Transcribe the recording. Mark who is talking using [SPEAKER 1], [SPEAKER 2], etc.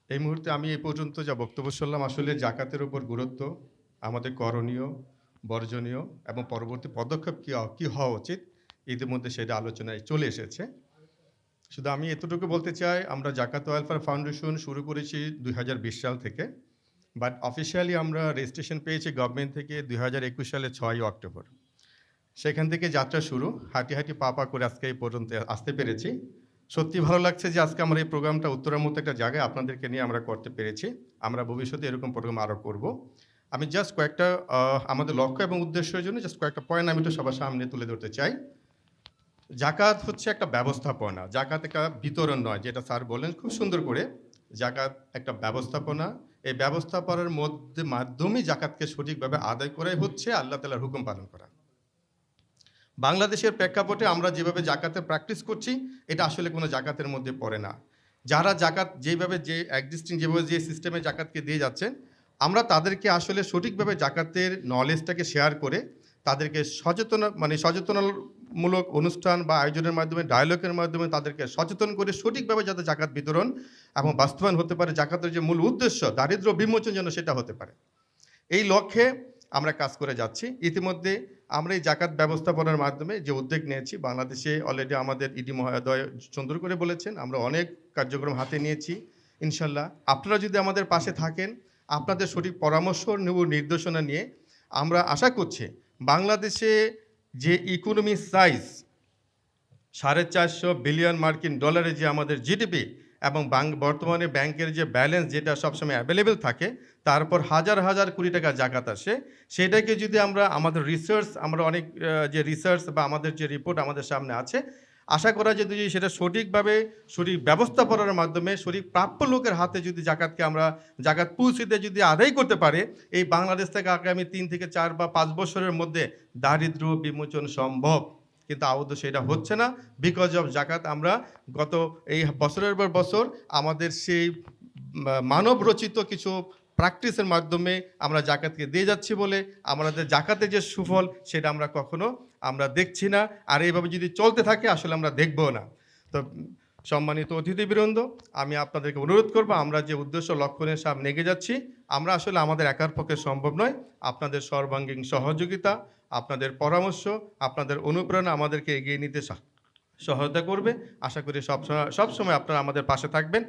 [SPEAKER 1] এই মুহূর্তে আমি এই পর্যন্ত যা বক্তব্য শুনলাম আসলে জাকাতের উপর গুরুত্ব, আমাদের করণীয়, বর্জনীয় এবং পরবর্তী পদক্ষেপ কি হওয়া উচিত, ইতিমধ্যে সেটা আলোচনায় চলে এসেছে। শুধু আমি এতটুকু বলতে চাই, আমরা জাকাত ওয়েলফেয়ার ফাউন্ডেশন শুরু করেছি ২০২০ সাল থেকে। বাট অফিসিয়ালি আমরা রেজিস্ট্রেশন পেয়েছি গভর্নমেন্ট থেকে ২০২১ সালের ৬ই অক্টোবর। সেখান থেকে যাত্রা শুরু, হাঁটি পা করে আজকে এই পর্যন্ত আসতে পেরেছি। সত্যি ভালো লাগছে যে আজকে আমরা এই প্রোগ্রামটা উত্তরার মতো একটা জায়গায় আপনাদেরকে নিয়ে আমরা করতে পেরেছি। আমরা ভবিষ্যতে এরকম প্রোগ্রাম আরও করব। আমি জাস্ট কয়েকটা আমাদের লক্ষ্য এবং উদ্দেশ্যের জন্য জাস্ট কয়েকটা পয়েন্ট আমি একটু সবার সামনে তুলে ধরতে চাই। জাকাত হচ্ছে একটা ব্যবস্থাপনা। জাকাত একটা বিতরণ নয়, যেটা স্যার বললেন খুব সুন্দর করে। জাকাত একটা ব্যবস্থাপনা। এই ব্যবস্থাপনার মাধ্যমেই জাকাতকে সঠিকভাবে আদায় করাই হচ্ছে আল্লাহ তাআলার হুকুম পালন করা। বাংলাদেশের প্রেক্ষাপটে আমরা যেভাবে জাকাতের প্র্যাকটিস করছি, এটা আসলে কোনো জাকাতের মধ্যে পড়ে না। যারা জাকাত যেভাবে যেভাবে যে সিস্টেমে জাকাতকে দিয়ে যাচ্ছেন, আমরা তাদেরকে আসলে সঠিকভাবে জাকাতের নলেজটাকে শেয়ার করে তাদেরকে সচেতনমূলক অনুষ্ঠান বা আয়োজনের মাধ্যমে, ডায়ালগের মাধ্যমে তাদেরকে সচেতন করে সঠিকভাবে যাতে জাকাত বিতরণ এবং বাস্তবায়ন হতে পারে, জাকাতের যে মূল উদ্দেশ্য দারিদ্র্য বিমোচন যেন সেটা হতে পারে। এই লক্ষ্যে আমরা কাজ করে যাচ্ছি। ইতিমধ্যে আমরা এই জাকাত ব্যবস্থাপনার মাধ্যমে যে উদ্যোগ নিয়েছি, বাংলাদেশে অলরেডি আমাদের ইডি মহোদয় সুন্দর করে বলেছেন, আমরা অনেক কার্যক্রম হাতে নিয়েছি। ইনশাল্লাহ আপনারা যদি আমাদের পাশে থাকেন, আপনাদের সঠিক পরামর্শ নির্দেশনা নিয়ে আমরা আশা করছি বাংলাদেশে যে ইকোনমি সাইজ 450 বিলিয়ন মার্কিন ডলারের যে আমাদের জিডিপি এবং বর্তমানে ব্যাংকের যে ব্যালেন্স যেটা সবসময় অ্যাভেলেবেল থাকে, তারপর হাজার হাজার কোটি টাকা জাকাত আসে, সেটাকে যদি আমরা আমাদের আমরা অনেক যে রিসার্চ বা আমাদের যে রিপোর্ট আমাদের সামনে আছে, আশা করা যায় যদি সেটা সঠিকভাবে সঠিক ব্যবস্থাপনার মাধ্যমে সঠিক প্রাপ্য লোকের হাতে যদি জাকাত পৌঁছিতে যদি আদায় করতে পারে, এই বাংলাদেশ থেকে আগামী 3 থেকে 4 বা 5 বছরের মধ্যে দারিদ্র্য বিমোচন সম্ভব। কিন্তু আদৌ সেটা হচ্ছে না, বিকজ অফ জাকাত। আমরা গত এই বছরের পর বছর আমাদের সেই মানব রচিত কিছু প্র্যাকটিসের মাধ্যমে আমরা জাকাতকে দিয়ে যাচ্ছি বলে আমাদের জাকাতের যে সুফল সেটা আমরা দেখছি না। আর এইভাবে যদি চলতে থাকে আসলে আমরা দেখবও না। তো সম্মানিত অতিথিবৃন্দ, আমি আপনাদেরকে অনুরোধ করব, আমরা যে উদ্দেশ্য লক্ষ্যের সামনে এগিয়ে যাচ্ছি, আমরা আসলে আমাদের একার পক্ষে সম্ভব নয়। আপনাদের সর্বাঙ্গীন সহযোগিতা, আপনাদের পরামর্শ, আপনাদের অনুপ্রেরণা আমাদেরকে এগিয়ে নিতে সহায়তা করবে। আশা করি সবসময় আপনারা আমাদের পাশে থাকবেন।